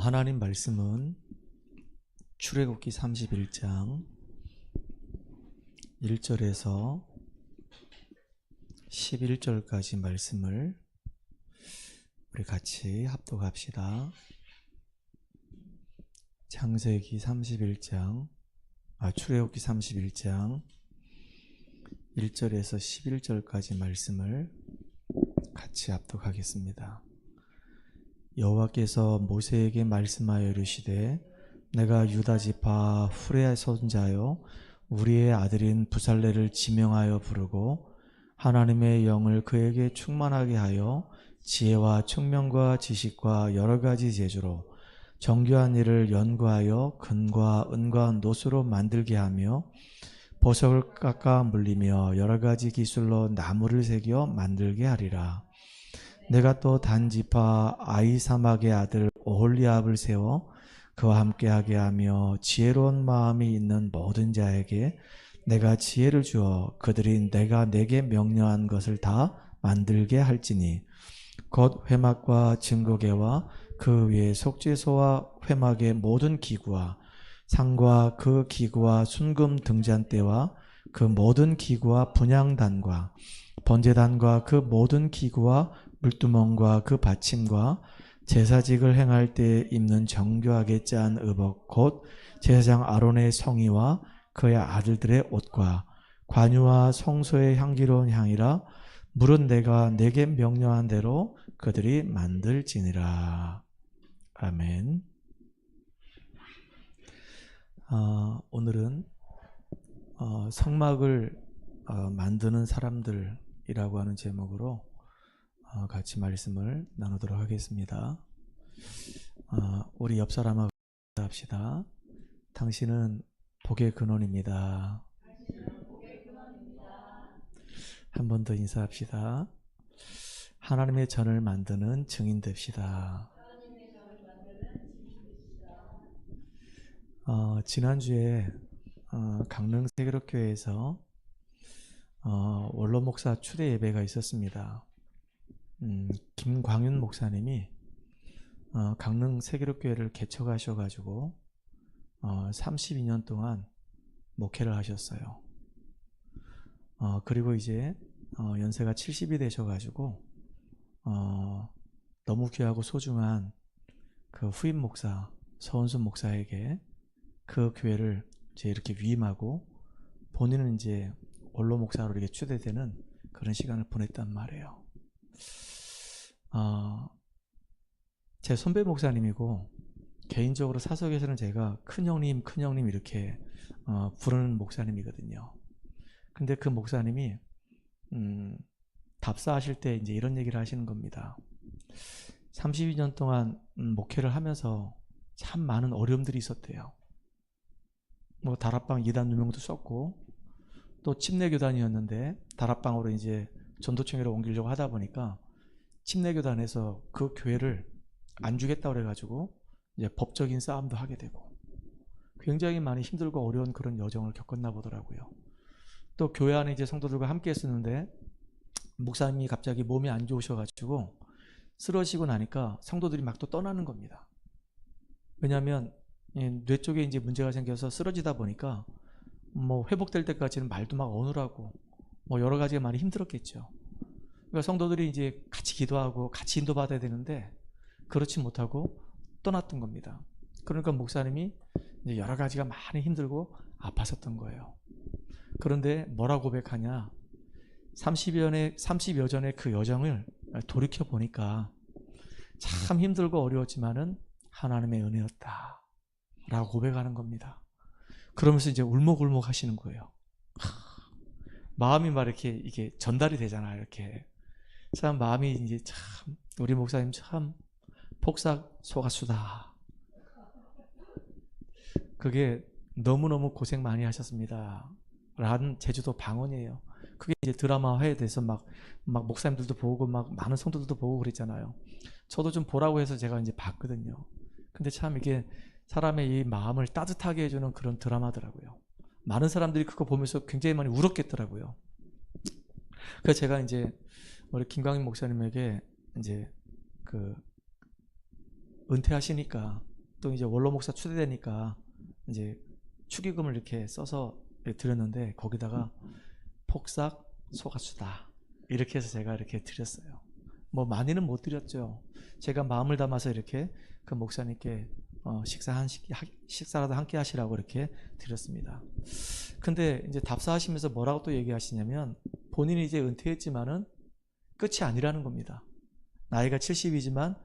하나님 말씀은 출애굽기 31장 1절에서 11절까지 말씀을 우리 같이 합독합시다. 창세기 31장, 출애굽기 31장 1절에서 11절까지 말씀을 같이 합독하겠습니다. 여호와께서 모세에게 말씀하여 이르시되 내가 유다 지파 후레의 손자요 우리의 아들인 부살레를 지명하여 부르고 하나님의 영을 그에게 충만하게 하여 지혜와 총명과 지식과 여러 가지 재주로 정교한 일을 연구하여 금과 은과 노수로 만들게 하며 보석을 깎아 물리며 여러 가지 기술로 나무를 새겨 만들게 하리라. 내가 또 단 지파 아히사막의 아들 오홀리압을 세워 그와 함께하게 하며 지혜로운 마음이 있는 모든 자에게 내가 지혜를 주어 그들이 내가 내게 명령한 것을 다 만들게 할지니 곧 회막과 증거궤와 그 위에 속죄소와 회막의 모든 기구와 상과 그 기구와 순금 등잔대와 그 모든 기구와 분향단과 번제단과 그 모든 기구와 물두멍과 그 받침과 제사직을 행할 때 입는 정교하게 짠 의복 곧 제사장 아론의 성의와 그의 아들들의 옷과 관유와 성소의 향기로운 향이라 물은 내가 내게 명령한 대로 그들이 만들지니라. 아멘. 오늘은 성막을 만드는 사람들이라고 하는 제목으로 같이 말씀을 나누도록 하겠습니다. 우리 옆 사람하고 합시다. 당신은 복의 근원입니다. 한 번 더 인사합시다. 하나님의 전을 만드는 증인 됩시다. 지난주에 강릉 세계로교회에서 원로 목사 추대 예배가 있었습니다. 김광윤 목사님이 강릉 세계로교회를 개척하셔가지고 32년 동안 목회를 하셨어요. 그리고 이제 연세가 70이 되셔가지고 너무 귀하고 소중한 그 후임 목사 서원순 목사에게 그 교회를 이제 이렇게 위임하고 본인은 이제 원로 목사로 이렇게 추대되는 그런 시간을 보냈단 말이에요. 제 선배 목사님이고 개인적으로 사석에서는 제가 큰형님 이렇게 부르는 목사님이거든요. 근데 그 목사님이 답사하실 때 이제 이런 얘기를 하시는 겁니다. 32년 동안 목회를 하면서 참 많은 어려움들이 있었대요. 뭐 다락방 2단 누명도 썼고 또 침례교단이었는데 다락방으로 이제 전도청회로 옮기려고 하다 보니까 침례교단에서 그 교회를 안 주겠다고 그래가지고 이제 법적인 싸움도 하게 되고 굉장히 많이 힘들고 어려운 그런 여정을 겪었나 보더라고요. 또 교회 안에 이제 성도들과 함께 했었는데 목사님이 갑자기 몸이 안 좋으셔가지고 쓰러지고 나니까 성도들이 막 또 떠나는 겁니다. 왜냐하면 뇌 쪽에 이제 문제가 생겨서 쓰러지다 보니까 뭐 회복될 때까지는 말도 막 어눌하고 뭐 여러 가지가 많이 힘들었겠죠. 그러니까 성도들이 이제 같이 기도하고 같이 인도받아야 되는데 그렇지 못하고 떠났던 겁니다. 그러니까 목사님이 이제 여러 가지가 많이 힘들고 아팠었던 거예요. 그런데 뭐라고 고백하냐? 30여 전의 그 여정을 돌이켜 보니까 참 힘들고 어려웠지만은 하나님의 은혜였다 라고 고백하는 겁니다. 그러면서 이제 울먹울먹 하시는 거예요. 마음이 막 이게 전달이 되잖아요. 이렇게 참 마음이 이제 참 우리 목사님 참 폭삭 소가수다. 그게 너무너무 고생 많이 하셨습니다 라는 제주도 방언이에요. 그게 이제 드라마화에 대해서 막 목사님들도 보고 막 많은 성도들도 보고 그랬잖아요. 저도 좀 보라고 해서 제가 이제 봤거든요. 근데 참 이게 사람의 이 마음을 따뜻하게 해주는 그런 드라마더라고요. 많은 사람들이 그거 보면서 굉장히 많이 울었겠더라고요. 그래서 제가 이제 우리 김광인 목사님에게 이제 그 은퇴하시니까 또 이제 원로 목사 초대되니까 이제 축의금을 이렇게 써서 드렸는데 거기다가 폭삭 소가수다 이렇게 해서 제가 이렇게 드렸어요. 뭐 많이는 못 드렸죠. 제가 마음을 담아서 이렇게 그 목사님께 식사라도 함께 하시라고 이렇게 드렸습니다. 근데 이제 답사하시면서 뭐라고 또 얘기하시냐면 본인이 이제 은퇴했지만은 끝이 아니라는 겁니다. 나이가 70이지만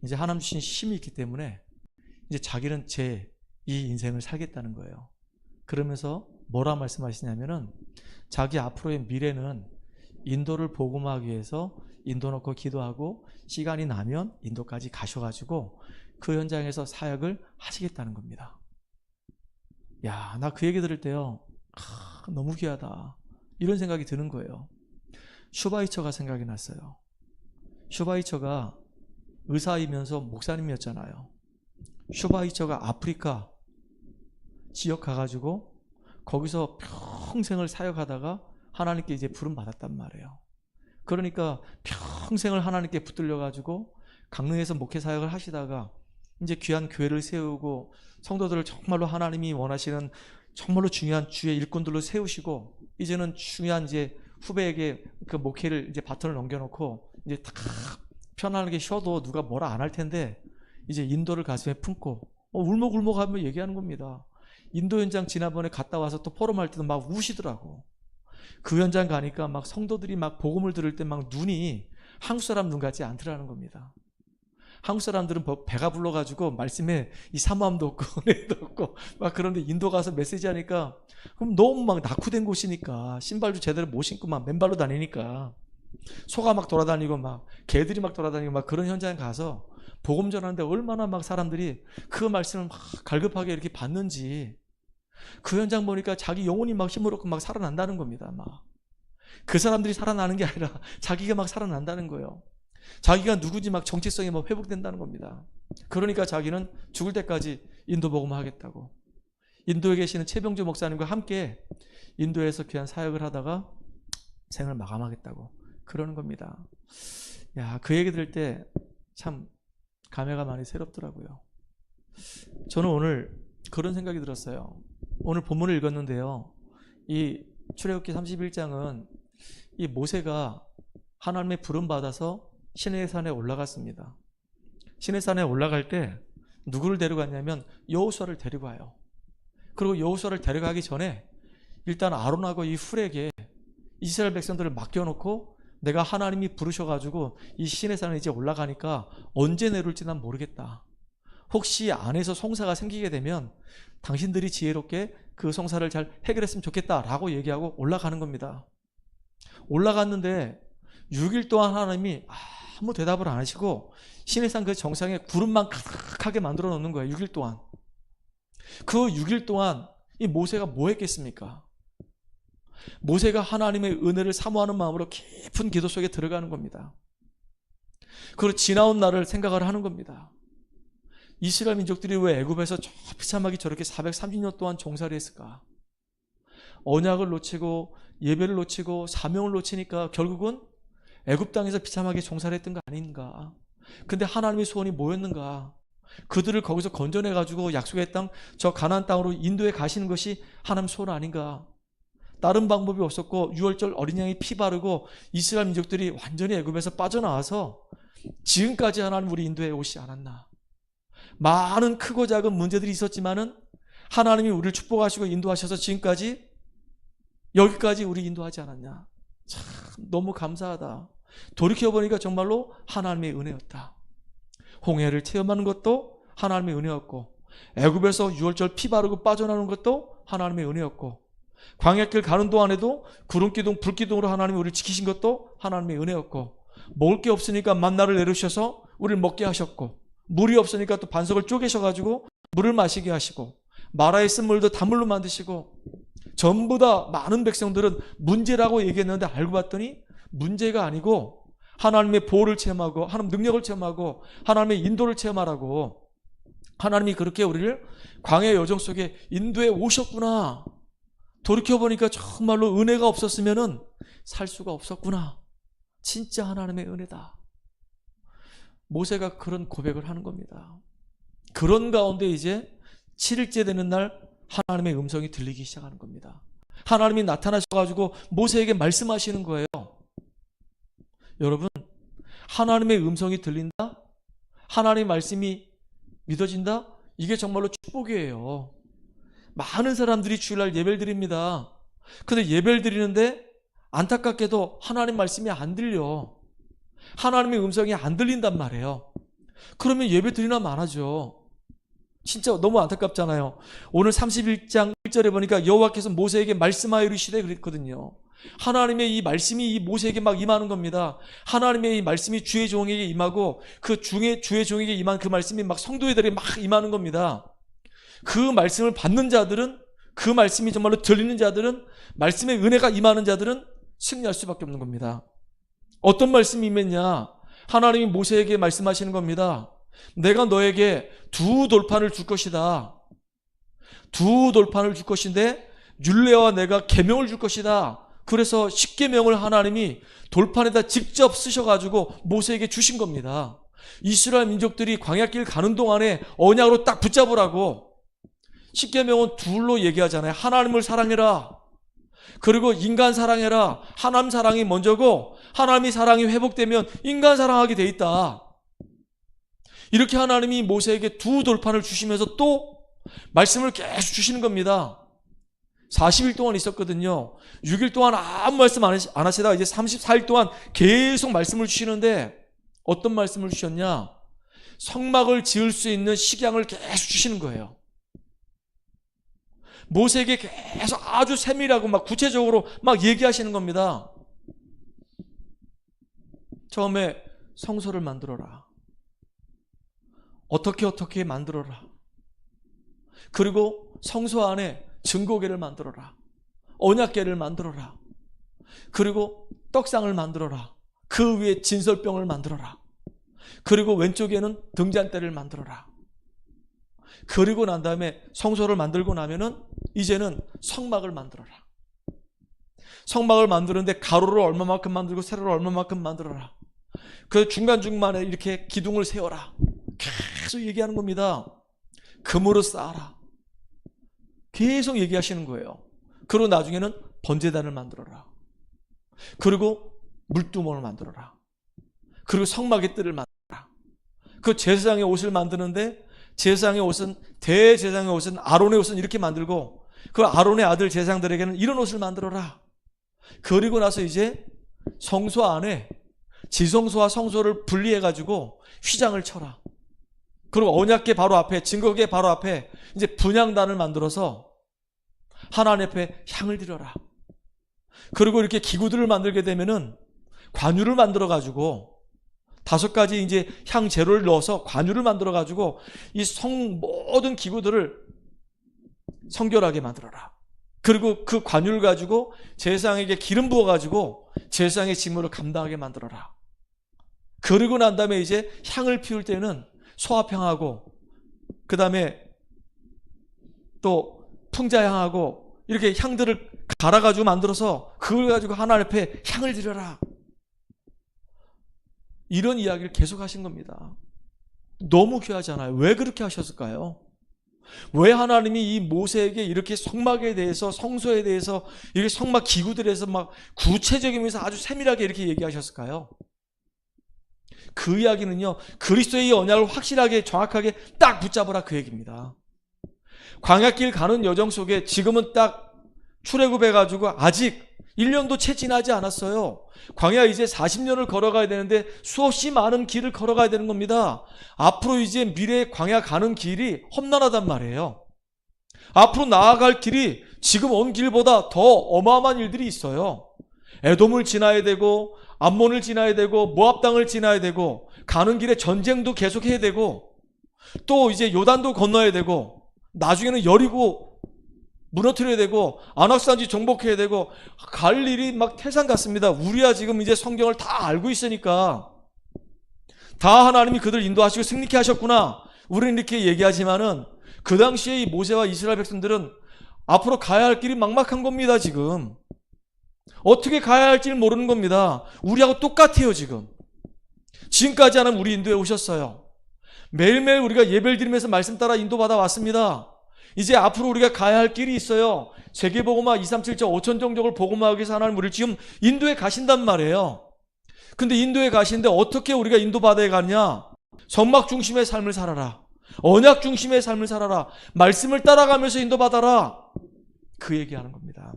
이제 하나님 주신 힘이 있기 때문에 이제 자기는 이 인생을 살겠다는 거예요. 그러면서 뭐라 말씀하시냐면은 자기 앞으로의 미래는 인도를 복음하기 위해서 인도 놓고 기도하고 시간이 나면 인도까지 가셔가지고 그 현장에서 사역을 하시겠다는 겁니다. 야, 나 그 얘기 들을 때요, 너무 귀하다 이런 생각이 드는 거예요. 슈바이처가 생각이 났어요. 슈바이처가 의사이면서 목사님이었잖아요. 슈바이처가 아프리카 지역 가가지고 거기서 평생을 사역하다가 하나님께 이제 부름 받았단 말이에요. 그러니까 평생을 하나님께 붙들려가지고 강릉에서 목회 사역을 하시다가 이제 귀한 교회를 세우고 성도들을 정말로 하나님이 원하시는 정말로 중요한 주의 일꾼들로 세우시고 이제는 중요한 이제 후배에게 그 목회를 이제 바톤을 넘겨놓고 이제 딱 편안하게 쉬어도 누가 뭐라 안 할 텐데 이제 인도를 가슴에 품고 울먹울먹하며 얘기하는 겁니다. 인도 현장 지난번에 갔다 와서 또 포럼할 때도 막 우시더라고. 그 현장 가니까 막 성도들이 막 복음을 들을 때 막 눈이 한국 사람 눈 같지 않더라는 겁니다. 한국 사람들은 배가 불러가지고 말씀에 이 사모함도 없고 은혜도 없고 막 그런데 인도 가서 메시지 하니까 그럼 너무 막 낙후된 곳이니까 신발도 제대로 못 신고 막 맨발로 다니니까 소가 막 돌아다니고 막 개들이 막 돌아다니고 막 그런 현장에 가서 복음 전하는데 얼마나 막 사람들이 그 말씀을 막 갈급하게 이렇게 받는지 그 현장 보니까 자기 영혼이 막 힘을 얻고 막 살아난다는 겁니다. 막 그 사람들이 살아나는 게 아니라 자기가 막 살아난다는 거예요. 자기가 누구지 막 정체성이 막 회복된다는 겁니다. 그러니까 자기는 죽을 때까지 인도 복음을 하겠다고 인도에 계시는 최병주 목사님과 함께 인도에서 귀한 사역을 하다가 생을 마감하겠다고 그러는 겁니다. 야, 그 얘기 들을 때 참 감회가 많이 새롭더라고요. 저는 오늘 그런 생각이 들었어요. 오늘 본문을 읽었는데요. 이 출애굽기 31장은 이 모세가 하나님의 부름 받아서 시내산에 올라갔습니다. 시내산에 올라갈 때 누구를 데려갔냐면 여호수아를 데리고 와요. 그리고 여호수아를 데려가기 전에 일단 아론하고 이 훌에게 이스라엘 백성들을 맡겨놓고 내가 하나님이 부르셔가지고 이 시내산에 이제 올라가니까 언제 내려올지 난 모르겠다. 혹시 안에서 송사가 생기게 되면 당신들이 지혜롭게 그 송사를 잘 해결했으면 좋겠다라고 얘기하고 올라가는 겁니다. 올라갔는데 6일 동안 하나님이 아무 대답을 안 하시고 시내산 그 정상에 구름만 가득하게 만들어 놓는 거예요. 6일 동안. 그 6일 동안 이 모세가 뭐 했겠습니까? 모세가 하나님의 은혜를 사모하는 마음으로 깊은 기도 속에 들어가는 겁니다. 그리고 지나온 날을 생각을 하는 겁니다. 이스라엘 민족들이 왜 애굽에서 저 비참하게 저렇게 430년 동안 종살이 했을까? 언약을 놓치고 예배를 놓치고 사명을 놓치니까 결국은 애굽 땅에서 비참하게 종살이했던 거 아닌가? 근데 하나님의 소원이 뭐였는가? 그들을 거기서 건져내가지고 약속의 땅, 저 가나안 땅으로 인도에 가시는 것이 하나님의 소원 아닌가? 다른 방법이 없었고 6월절 어린 양이 피 바르고 이스라엘 민족들이 완전히 애굽에서 빠져나와서 지금까지 하나님 우리 인도에 오시지 않았나? 많은 크고 작은 문제들이 있었지만은 하나님이 우리를 축복하시고 인도하셔서 지금까지 여기까지 우리 인도하지 않았냐? 참 너무 감사하다. 돌이켜보니까 정말로 하나님의 은혜였다. 홍해를 체험하는 것도 하나님의 은혜였고 애굽에서 6월절 피 바르고 빠져나오는 것도 하나님의 은혜였고 광야길 가는 동안에도 구름기둥 불기둥으로 하나님이 우리를 지키신 것도 하나님의 은혜였고 먹을 게 없으니까 만나를 내리셔서 우리를 먹게 하셨고 물이 없으니까 또 반석을 쪼개셔가지고 물을 마시게 하시고 마라에 쓴 물도 단물로 만드시고 전부 다 많은 백성들은 문제라고 얘기했는데 알고 봤더니 문제가 아니고 하나님의 보호를 체험하고 하나님 능력을 체험하고 하나님의 인도를 체험하라고 하나님이 그렇게 우리를 광야의 여정 속에 인도에 오셨구나. 돌이켜보니까 정말로 은혜가 없었으면 살 수가 없었구나. 진짜 하나님의 은혜다. 모세가 그런 고백을 하는 겁니다. 그런 가운데 이제 7일째 되는 날 하나님의 음성이 들리기 시작하는 겁니다. 하나님이 나타나셔가지고 모세에게 말씀하시는 거예요. 여러분, 하나님의 음성이 들린다? 하나님의 말씀이 믿어진다? 이게 정말로 축복이에요. 많은 사람들이 주일날 예배를 드립니다. 근데 예배를 드리는데 안타깝게도 하나님 말씀이 안 들려. 하나님의 음성이 안 들린단 말이에요. 그러면 예배 드리나 마나죠. 진짜 너무 안타깝잖아요. 오늘 31장 1절에 보니까 여호와께서 모세에게 말씀하여 이르시되 그랬거든요. 하나님의 이 말씀이 이 모세에게 막 임하는 겁니다. 하나님의 이 말씀이 주의 종에게 임하고 그 주의 종에게 임한 그 말씀이 막 성도들에게 막 임하는 겁니다. 그 말씀을 받는 자들은, 그 말씀이 정말로 들리는 자들은, 말씀의 은혜가 임하는 자들은 승리할 수밖에 없는 겁니다. 어떤 말씀이 임했냐? 하나님이 모세에게 말씀하시는 겁니다. 내가 너에게 두 돌판을 줄 것이다. 두 돌판을 줄 것인데 율례와 내가 계명을 줄 것이다. 그래서 십계명을 하나님이 돌판에다 직접 쓰셔가지고 모세에게 주신 겁니다. 이스라엘 민족들이 광야길 가는 동안에 언약으로 딱 붙잡으라고. 십계명은 둘로 얘기하잖아요. 하나님을 사랑해라. 그리고 인간 사랑해라. 하나님 사랑이 먼저고 하나님의 사랑이 회복되면 인간 사랑하게 돼 있다. 이렇게 하나님이 모세에게 두 돌판을 주시면서 또 말씀을 계속 주시는 겁니다. 40일 동안 있었거든요. 6일 동안 아무 말씀 안 하시다가 이제 34일 동안 계속 말씀을 주시는데 어떤 말씀을 주셨냐? 성막을 지을 수 있는 식양을 계속 주시는 거예요. 모세에게 계속 아주 세밀하고 막 구체적으로 막 얘기하시는 겁니다. 처음에 성소를 만들어라. 어떻게 만들어라. 그리고 성소 안에 증거궤를 만들어라. 언약궤를 만들어라. 그리고 떡상을 만들어라. 그 위에 진설병을 만들어라. 그리고 왼쪽에는 등잔대를 만들어라. 그리고 난 다음에 성소를 만들고 나면은 이제는 성막을 만들어라. 성막을 만드는데 가로를 얼마만큼 만들고 세로를 얼마만큼 만들어라. 그 중간중간에 이렇게 기둥을 세워라. 계속 얘기하는 겁니다. 금으로 쌓아라. 계속 얘기하시는 거예요. 그리고 나중에는 번제단을 만들어라. 그리고 물두멍을 만들어라. 그리고 성막의 뜰을 만들어라. 그 제사장의 옷을 만드는데 제사장의 옷은, 대제사장의 옷은, 아론의 옷은 이렇게 만들고 그 아론의 아들 제사장들에게는 이런 옷을 만들어라. 그리고 나서 이제 성소 안에 지성소와 성소를 분리해가지고 휘장을 쳐라. 그리고 언약궤 바로 앞에, 증거궤 바로 앞에 이제 분향단을 만들어서 하나님 앞에 향을 드려라. 그리고 이렇게 기구들을 만들게 되면은 관유를 만들어가지고 5가지 이제 향 재료를 넣어서 관유를 만들어가지고 이 모든 기구들을 성결하게 만들어라. 그리고 그 관유를 가지고 제사장에게 기름 부어가지고 제사장의 직무를 감당하게 만들어라. 그리고 난 다음에 이제 향을 피울 때는 소합향하고 그 다음에 또 풍자향하고 이렇게 향들을 갈아가지고 만들어서 그걸 가지고 하나님 앞에 향을 드려라. 이런 이야기를 계속 하신 겁니다. 너무 귀하잖아요. 왜 그렇게 하셨을까요? 왜 하나님이 이 모세에게 이렇게 성막에 대해서, 성소에 대해서, 이렇게 성막 기구들에 대해서 막 구체적이면서 아주 세밀하게 이렇게 얘기하셨을까요? 그 이야기는요, 그리스도의 언약을 확실하게 정확하게 딱 붙잡으라 그 얘기입니다. 광야길 가는 여정 속에 지금은 딱 출애굽해가지고 아직 1년도 채 지나지 않았어요. 광야 이제 40년을 걸어가야 되는데 수없이 많은 길을 걸어가야 되는 겁니다. 앞으로 이제 미래의 광야 가는 길이 험난하단 말이에요. 앞으로 나아갈 길이 지금 온 길보다 더 어마어마한 일들이 있어요. 에돔을 지나야 되고 암몬을 지나야 되고 모압 땅을 지나야 되고 가는 길에 전쟁도 계속해야 되고 또 이제 요단도 건너야 되고 나중에는 여리고 무너뜨려야 되고 안악산지 정복해야 되고 갈 일이 막 태산 같습니다. 우리야 지금 이제 성경을 다 알고 있으니까 다 하나님이 그들 인도하시고 승리케 하셨구나. 우리는 이렇게 얘기하지만은 그 당시에 이 모세와 이스라엘 백성들은 앞으로 가야 할 길이 막막한 겁니다. 지금 어떻게 가야 할지 모르는 겁니다. 우리하고 똑같아요. 지금까지 하나님 우리 인도에 오셨어요. 매일매일 우리가 예배를 드리면서 말씀 따라 인도받아 왔습니다. 이제 앞으로 우리가 가야 할 길이 있어요. 세계복음화 237조 5천 종족을 복음화하기 위해서 하나님 우리를 지금 인도에 가신단 말이에요. 근데 인도에 가시는데 어떻게 우리가 인도받아야 가느냐? 성막 중심의 삶을 살아라. 언약 중심의 삶을 살아라. 말씀을 따라가면서 인도받아라. 그 얘기하는 겁니다.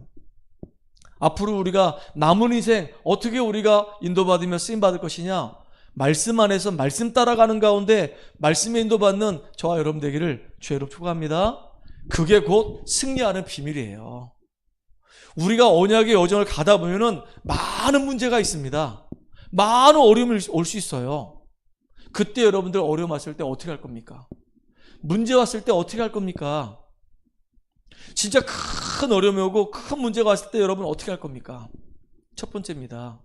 앞으로 우리가 남은 인생 어떻게 우리가 인도받으며 쓰임받을 것이냐? 말씀 안에서 말씀 따라가는 가운데 말씀에 인도받는 저와 여러분 되기를 주의로 축원합니다. 그게 곧 승리하는 비밀이에요. 우리가 언약의 여정을 가다 보면은 많은 문제가 있습니다. 많은 어려움이 올 수 있어요. 그때 여러분들 어려움 왔을 때 어떻게 할 겁니까? 문제 왔을 때 어떻게 할 겁니까? 진짜 큰 어려움이 오고 큰 문제가 왔을 때 여러분 어떻게 할 겁니까? 첫 번째입니다.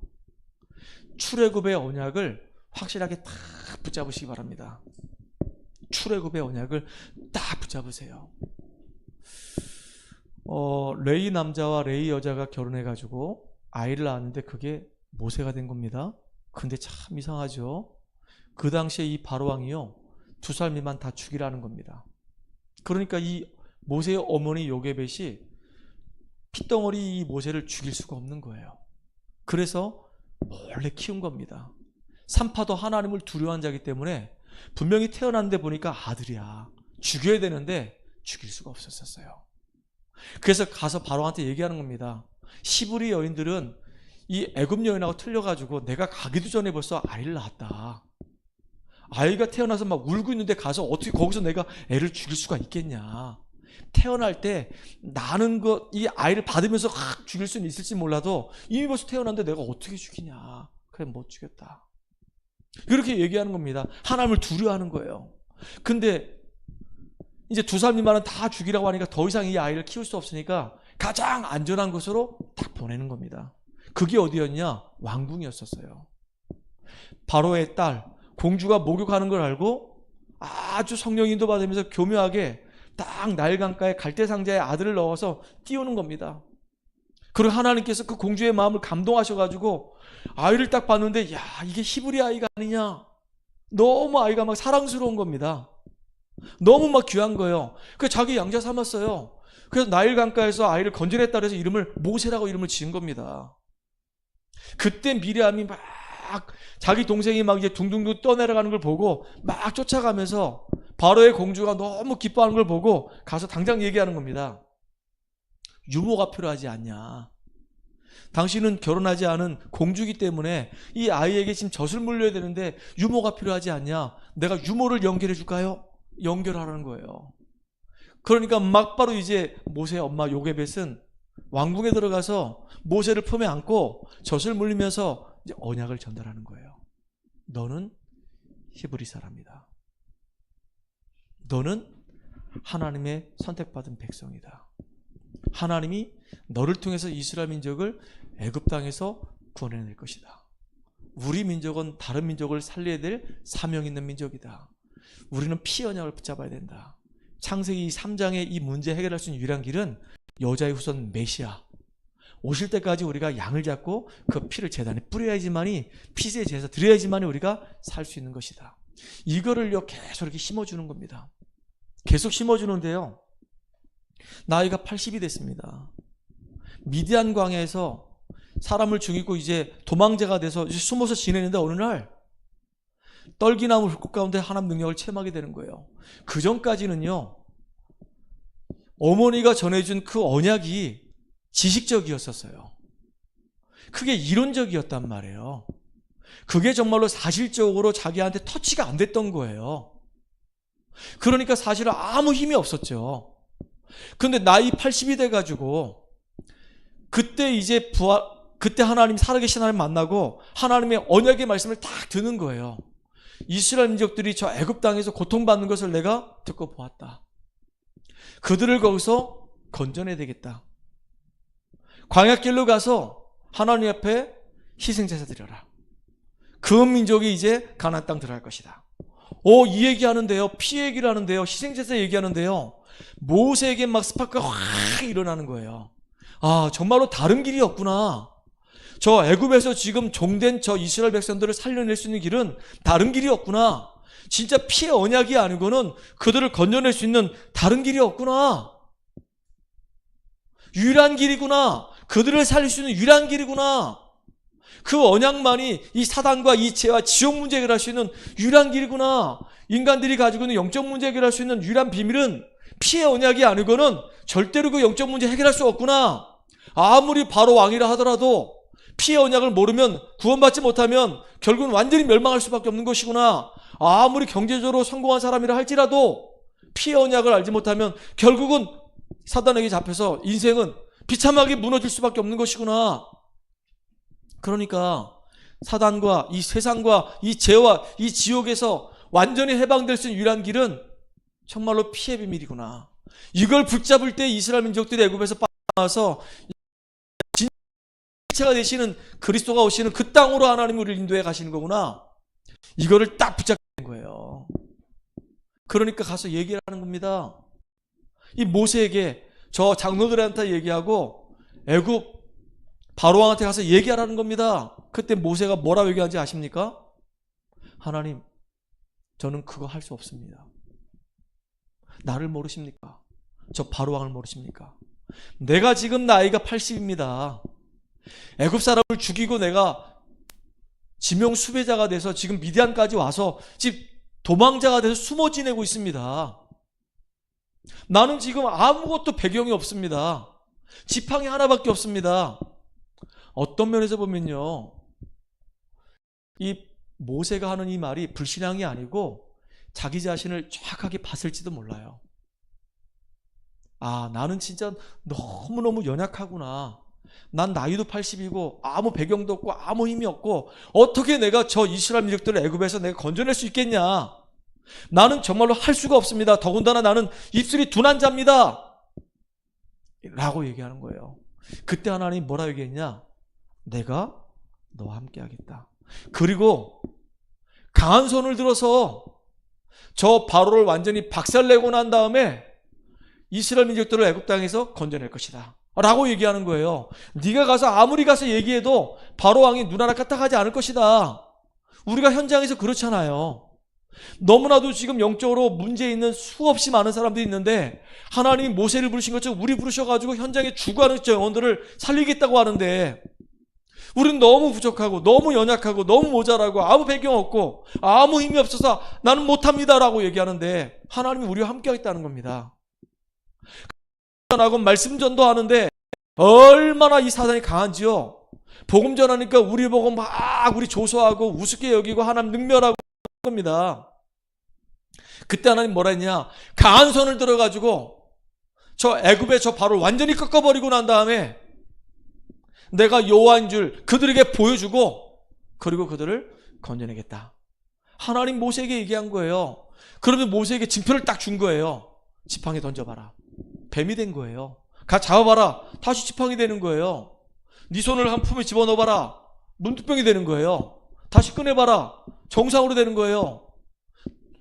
출애굽의 언약을 확실하게 딱 붙잡으시기 바랍니다. 출애굽의 언약을 딱 붙잡으세요. 레이 남자와 레이 여자가 결혼해가지고 아이를 낳았는데 그게 모세가 된 겁니다. 근데 참 이상하죠. 그 당시에 이 바로왕이요 2살 미만 다 죽이라는 겁니다. 그러니까 이 모세의 어머니 요게벳이 핏덩어리 이 모세를 죽일 수가 없는 거예요. 그래서 몰래 키운 겁니다. 산파도 하나님을 두려워한 자이기 때문에 분명히 태어났는데 보니까 아들이야. 죽여야 되는데 죽일 수가 없었어요. 그래서 가서 바로한테 얘기하는 겁니다. 시브리 여인들은 이 애굽 여인하고 틀려가지고 내가 가기도 전에 벌써 아이를 낳았다. 아이가 태어나서 막 울고 있는데 가서 어떻게 거기서 내가 애를 죽일 수가 있겠냐. 태어날 때 나는 이 아이를 받으면서 죽일 수는 있을지 몰라도 이미 벌써 태어났는데 내가 어떻게 죽이냐. 그래 못 죽였다. 그렇게 얘기하는 겁니다. 하나님을 두려워하는 거예요. 근데 이제 2살 미만은 다 죽이라고 하니까 더 이상 이 아이를 키울 수 없으니까 가장 안전한 곳으로 딱 보내는 겁니다. 그게 어디였냐? 왕궁이었었어요. 바로의 딸 공주가 목욕하는 걸 알고 아주 성령 인도 받으면서 교묘하게 딱 나일 강가에 갈대 상자에 아들을 넣어서 띄우는 겁니다. 그리고 하나님께서 그 공주의 마음을 감동하셔가지고 아이를 딱 봤는데 야 이게 히브리 아이가 아니냐. 너무 아이가 막 사랑스러운 겁니다. 너무 막 귀한 거예요. 그래서 자기 양자 삼았어요. 그래서 나일 강가에서 아이를 건져냈다 그래서 이름을 모세라고 이름을 지은 겁니다. 그때 미리암이 막 자기 동생이 막 이제 둥둥둥 떠내려가는 걸 보고 막 쫓아가면서 바로의 공주가 너무 기뻐하는 걸 보고 가서 당장 얘기하는 겁니다. 유모가 필요하지 않냐. 당신은 결혼하지 않은 공주이기 때문에 이 아이에게 지금 젖을 물려야 되는데 유모가 필요하지 않냐. 내가 유모를 연결해 줄까요? 연결하라는 거예요. 그러니까 막바로 이제 모세의 엄마 요게벳은 왕궁에 들어가서 모세를 품에 안고 젖을 물리면서 이제 언약을 전달하는 거예요. 너는 히브리 사람이다. 너는 하나님의 선택받은 백성이다. 하나님이 너를 통해서 이스라엘 민족을 애굽 땅에서 구원해낼 것이다. 우리 민족은 다른 민족을 살려야 될 사명 있는 민족이다. 우리는 피 언약을 붙잡아야 된다. 창세기 3장의 이 문제 해결할 수 있는 유일한 길은 여자의 후손 메시아 오실 때까지 우리가 양을 잡고 그 피를 제단에 뿌려야지만이 피세 제사 드려야지만이 우리가 살 수 있는 것이다. 이거를요 계속 이렇게 심어주는 겁니다. 계속 심어주는데요. 나이가 80이 됐습니다. 미디안 광야에서 사람을 죽이고 이제 도망자가 돼서 이제 숨어서 지내는데 어느 날 떨기나무 흙국 가운데 하나님 능력을 체험하게 되는 거예요. 그 전까지는요 어머니가 전해준 그 언약이 지식적이었었어요. 그게 이론적이었단 말이에요. 그게 정말로 사실적으로 자기한테 터치가 안 됐던 거예요. 그러니까 사실은 아무 힘이 없었죠. 근데 나이 80이 돼가지고 그때 이제 그때 하나님 살아계신 하나님 만나고 하나님의 언약의 말씀을 딱 듣는 거예요. 이스라엘 민족들이 저 애굽 땅에서 고통받는 것을 내가 듣고 보았다. 그들을 거기서 건져내야 되겠다. 광야길로 가서 하나님 앞에 희생제사 드려라. 그 민족이 이제 가나안 땅 들어갈 것이다. 이 얘기하는데요. 피 얘기를 하는데요. 희생제사 얘기하는데요. 모세에게 막 스파크가 확 일어나는 거예요. 아, 정말로 다른 길이 없구나. 저 애굽에서 지금 종된 저 이스라엘 백성들을 살려낼 수 있는 길은 다른 길이 없구나. 진짜 피의 언약이 아니고는 그들을 건져낼 수 있는 다른 길이 없구나. 유일한 길이구나. 그들을 살릴 수 있는 유일한 길이구나. 그 언약만이 이 사단과 이 죄와 지옥 문제 해결할 수 있는 유일한 길이구나. 인간들이 가지고 있는 영적 문제 해결할 수 있는 유일한 비밀은 피의 언약이 아니고는 절대로 그 영적 문제 해결할 수 없구나. 아무리 바로 왕이라 하더라도 피의 언약을 모르면, 구원받지 못하면 결국은 완전히 멸망할 수밖에 없는 것이구나. 아무리 경제적으로 성공한 사람이라 할지라도 피의 언약을 알지 못하면 결국은 사단에게 잡혀서 인생은 비참하게 무너질 수밖에 없는 것이구나. 그러니까 사단과 이 세상과 이 죄와 이 지옥에서 완전히 해방될 수 있는 유일한 길은 정말로 피의 비밀이구나. 이걸 붙잡을 때 이스라엘 민족들이 애굽에서 빠져나와서 진체가 되시는 그리스도가 오시는 그 땅으로 하나님이 우리를 인도해 가시는 거구나. 이거를 딱 붙잡는 거예요. 그러니까 가서 얘기를 하는 겁니다. 이 모세에게, 저 장로들한테 얘기하고 애굽 바로왕한테 가서 얘기하라는 겁니다. 그때 모세가 뭐라고 얘기하는지 아십니까? 하나님, 저는 그거 할 수 없습니다. 나를 모르십니까? 저 바로왕을 모르십니까? 내가 지금 나이가 80입니다. 애굽 사람을 죽이고 내가 지명 수배자가 돼서 지금 미디안까지 와서 지금 도망자가 돼서 숨어 지내고 있습니다. 나는 지금 아무것도 배경이 없습니다. 지팡이 하나밖에 없습니다. 어떤 면에서 보면요, 이 모세가 하는 이 말이 불신앙이 아니고 자기 자신을 정확하게 봤을지도 몰라요. 아, 나는 진짜 너무너무 연약하구나. 난 나이도 80이고 아무 배경도 없고 아무 힘이 없고 어떻게 내가 저 이스라엘 민족들을 애굽에서 내가 건져낼 수 있겠냐. 나는 정말로 할 수가 없습니다. 더군다나 나는 입술이 둔한 자입니다. 라고 얘기하는 거예요. 그때 하나님이 뭐라 얘기했냐? 내가 너와 함께 하겠다. 그리고 강한 손을 들어서 저 바로를 완전히 박살내고 난 다음에 이스라엘 민족들을 애굽 땅에서 건져낼 것이다 라고 얘기하는 거예요. 네가 가서 아무리 가서 얘기해도 바로 왕이 눈 하나 까딱하지 않을 것이다. 우리가 현장에서 그렇잖아요. 너무나도 지금 영적으로 문제 있는 수없이 많은 사람들이 있는데 하나님이 모세를 부르신 것처럼 우리 부르셔가지고 현장에 죽어가는 영혼들을 살리겠다고 하는데 우리는 너무 부족하고 너무 연약하고 너무 모자라고 아무 배경 없고 아무 힘이 없어서 나는 못합니다 라고 얘기하는데 하나님이 우리와 함께 하겠다는 겁니다. 하고 말씀 전도하는데 얼마나 이 사단이 강한지요. 복음 전하니까 우리 보고 막 우리 조소하고 우습게 여기고 하나님 능멸하고 겁니다. 그때 하나님 뭐라 했냐? 강한 손을 들어가지고 저 애굽의 저 바로를 완전히 꺾어버리고 난 다음에 내가 여호와인 줄 그들에게 보여주고 그리고 그들을 건져내겠다. 하나님 모세에게 얘기한 거예요. 그러면 모세에게 징표를 딱 준 거예요. 지팡이 던져봐라. 뱀이 된 거예요. 가 잡아봐라. 다시 지팡이 되는 거예요. 네 손을 한 품에 집어넣어봐라. 문두병이 되는 거예요. 다시 꺼내봐라. 정상으로 되는 거예요.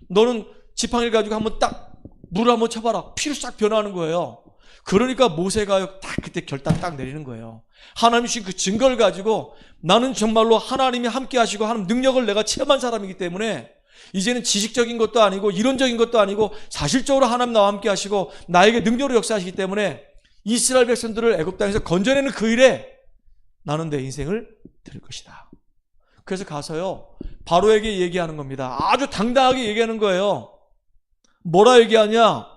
너는 지팡이를 가지고 한번 딱 물을 한번 쳐봐라. 피로 싹 변화하는 거예요. 그러니까 모세가 딱 그때 결단 딱 내리는 거예요. 하나님이 주신 그 증거를 가지고 나는 정말로 하나님이 함께 하시고 하나님 능력을 내가 체험한 사람이기 때문에 이제는 지식적인 것도 아니고 이론적인 것도 아니고 사실적으로 하나님 나와 함께 하시고 나에게 능력으로 역사하시기 때문에 이스라엘 백성들을 애굽 땅에서 건져내는 그 일에 나는 내 인생을 드릴 것이다. 그래서 가서요 바로에게 얘기하는 겁니다. 아주 당당하게 얘기하는 거예요. 뭐라 얘기하냐?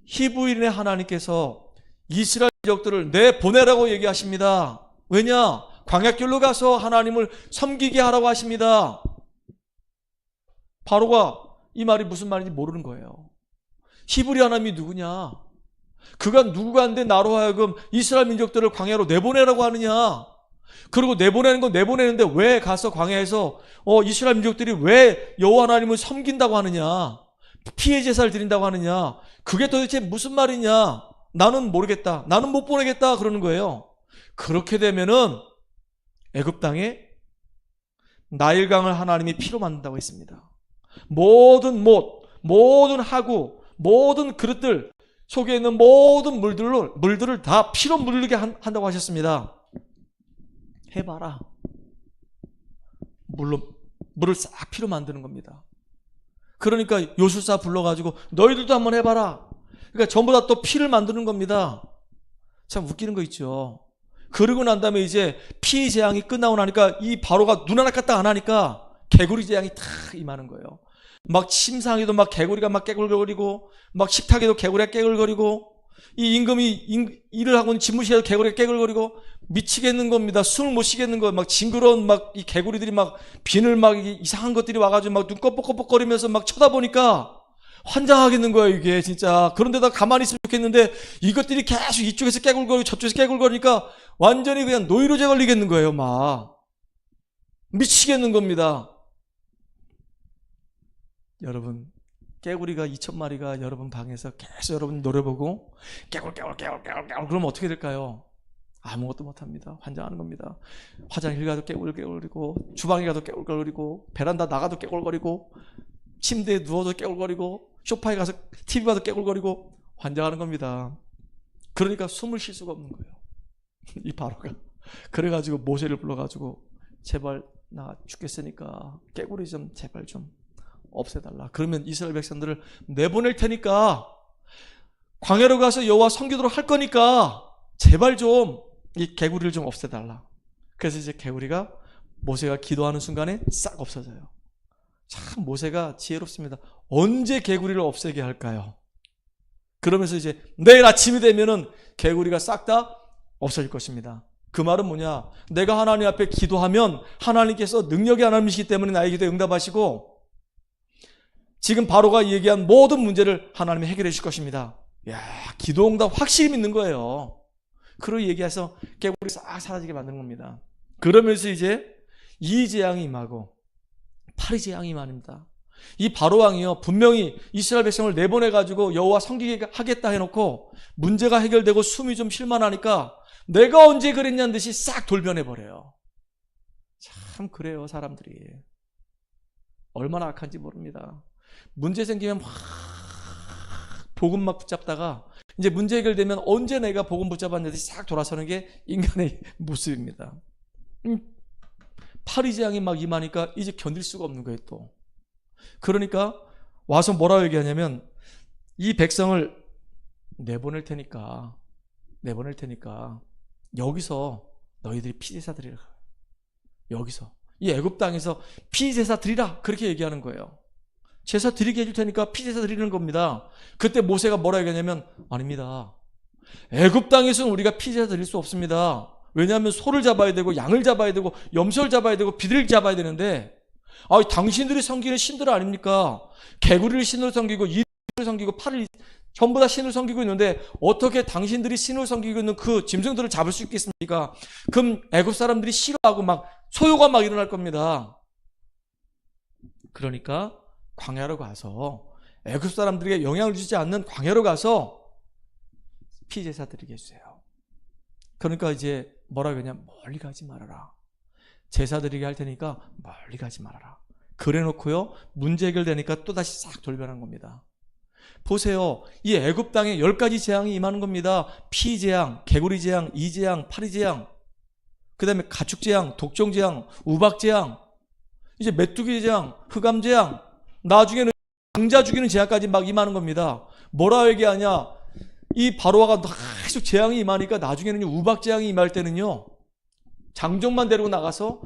히브리인의 하나님께서 이스라엘 민족들을 내보내라고 얘기하십니다. 왜냐? 광야길로 가서 하나님을 섬기게 하라고 하십니다. 바로가 이 말이 무슨 말인지 모르는 거예요. 히브리 하나님이 누구냐? 그가 누구가 한데 나로 하여금 이스라엘 민족들을 광야로 내보내라고 하느냐? 그리고 내보내는 건 내보내는데 왜 가서 광야에서 이스라엘 민족들이 왜 여호와 하나님을 섬긴다고 하느냐? 피해 제사를 드린다고 하느냐? 그게 도대체 무슨 말이냐? 나는 모르겠다. 나는 못 보내겠다. 그러는 거예요. 그렇게 되면은 애굽 땅에 나일강을 하나님이 피로 만든다고 했습니다. 모든 못, 모든 하구, 모든 그릇들 속에 있는 모든 물들을 다 피로 물르게 한다고 하셨습니다. 해봐라. 물을 싹 피로 만드는 겁니다. 그러니까 요술사 불러가지고 너희들도 한번 해봐라. 그러니까 전부 다 또 피를 만드는 겁니다. 참 웃기는 거 있죠. 그러고 난 다음에 이제 피 재앙이 끝나고 나니까 이 바로가 눈 하나 까딱 안 하니까 개구리 재앙이 탁 임하는 거예요. 막 침상에도 막 개구리가 막 깨굴거리고, 막 식탁에도 개구리가 깨굴거리고, 이 임금이 일을 하고 있는 집무실에도 개구리가 깨굴거리고, 미치겠는 겁니다. 숨을 못 쉬겠는 거예요. 막 징그러운 막 이 개구리들이 막 비늘 막 이상한 것들이 와가지고 막 눈 껌뻑껌뻑거리면서 막 쳐다보니까 환장하겠는 거예요, 이게 진짜. 그런데다 가만히 있으면 좋겠는데 이것들이 계속 이쪽에서 깨굴거리고 저쪽에서 깨굴거리니까 완전히 그냥 노이로제 걸리겠는 거예요, 막. 미치겠는 겁니다. 여러분, 깨구리가 2,000마리가 여러분 방에서 계속 여러분 노려보고 깨굴 그러면 어떻게 될까요? 아무것도 못합니다. 환장하는 겁니다. 화장실 가도 깨굴거리고, 주방에 가도 깨굴거리고, 베란다 나가도 깨굴거리고, 침대에 누워도 깨굴거리고, 소파에 가서 TV 봐도 깨굴거리고, 환장하는 겁니다. 그러니까 숨을 쉴 수가 없는 거예요, 이 바로가. 그래가지고 모세를 불러가지고 제발 나 죽겠으니까 깨구리 좀 제발 좀 없애달라. 그러면 이스라엘 백성들을 내보낼 테니까, 광야로 가서 여호와 섬기도록 할 거니까 제발 좀 이 개구리를 좀 없애달라. 그래서 이제 개구리가 모세가 기도하는 순간에 싹 없어져요. 참 모세가 지혜롭습니다. 언제 개구리를 없애게 할까요? 그러면서 이제 내일 아침이 되면은 개구리가 싹 다 없어질 것입니다. 그 말은 뭐냐? 내가 하나님 앞에 기도하면 하나님께서 능력의 하나님이시기 때문에 나의 기도에 응답하시고, 지금 바로가 얘기한 모든 문제를 하나님이 해결해 주실 것입니다. 야, 기도 응답 확실히 믿는 거예요. 그러고 얘기해서 개구리 싹 사라지게 만드는 겁니다. 그러면서 이제 이 재앙이 임하고 8의 재앙이 임합니다. 이 바로왕이요, 분명히 이스라엘 백성을 내보내가지고 여호와 섬기게 하겠다 해놓고 문제가 해결되고 숨이 좀 쉴만하니까 내가 언제 그랬냐는 듯이 싹 돌변해버려요. 참 그래요, 사람들이. 얼마나 악한지 모릅니다. 문제 생기면 막 복음 막 붙잡다가 이제 문제 해결되면 언제 내가 복음 붙잡았는지 싹 돌아서는 게 인간의 모습입니다. 8의 재앙이 막 임하니까 이제 견딜 수가 없는 거예요, 또. 그러니까 와서 뭐라고 얘기하냐면, 이 백성을 내보낼 테니까 여기서 너희들이 피제사 드리라. 여기서 이 애굽 땅에서 피제사 드리라, 그렇게 얘기하는 거예요. 제사 드리게 해줄 테니까 피제사 드리는 겁니다. 그때 모세가 뭐라 얘기하냐면, 아닙니다. 애굽 땅에서는 우리가 피제사 드릴 수 없습니다. 왜냐하면 소를 잡아야 되고 양을 잡아야 되고 염소를 잡아야 되고 비둘기를 잡아야 되는데, 당신들이 섬기는 신들 아닙니까? 개구리를 신으로 섬기고 이를 섬기고 팔을 전부 다 신으로 섬기고 있는데 어떻게 당신들이 신으로 섬기고 있는 그 짐승들을 잡을 수 있겠습니까? 그럼 애굽 사람들이 싫어하고 막 소요가 막 일어날 겁니다. 그러니까 광야로 가서, 애굽 사람들에게 영향을 주지 않는 광야로 가서 피제사 드리게 해주세요. 그러니까 이제 뭐라고 하냐, 멀리 가지 말아라. 제사 드리게 할 테니까 멀리 가지 말아라. 그래 놓고요, 문제 해결되니까 또다시 싹 돌변한 겁니다. 보세요, 이 애굽 땅에 10가지 재앙이 임하는 겁니다. 피 재앙, 개구리 재앙, 이 재앙, 파리 재앙, 그 다음에 가축 재앙, 독종 재앙, 우박 재앙, 이제 메뚜기 재앙, 흑암 재앙, 나중에는 장자 죽이는 재앙까지 막 임하는 겁니다. 뭐라 얘기하냐, 이 바로가 계속 재앙이 임하니까 나중에는 우박 재앙이 임할 때는요, 장정만 데리고 나가서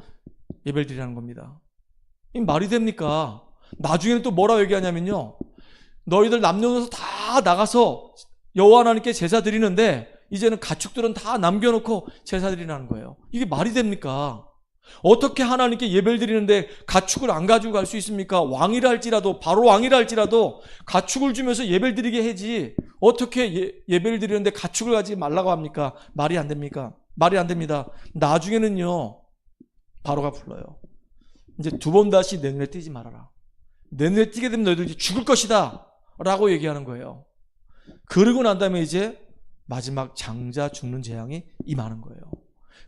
예배를 드리라는 겁니다. 이 말이 됩니까? 나중에는 또 뭐라 얘기하냐면요, 너희들 남녀노소 다 나가서 여호와 하나님께 제사 드리는데 이제는 가축들은 다 남겨놓고 제사 드리라는 거예요. 이게 말이 됩니까? 어떻게 하나님께 예배를 드리는데 가축을 안 가지고 갈 수 있습니까? 왕이라 할지라도, 바로 왕이라 할지라도 가축을 주면서 예배를 드리게 해지, 어떻게 예배를 드리는데 가축을 가지고 말라고 합니까? 말이 안 됩니까? 말이 안 됩니다. 나중에는요, 바로가 불러요. 이제 두 번 다시 내 눈에 띄지 말아라. 내 눈에 띄게 되면 너희들 이제 죽을 것이다 라고 얘기하는 거예요. 그러고 난 다음에 이제 마지막 장자 죽는 재앙이 임하는 거예요.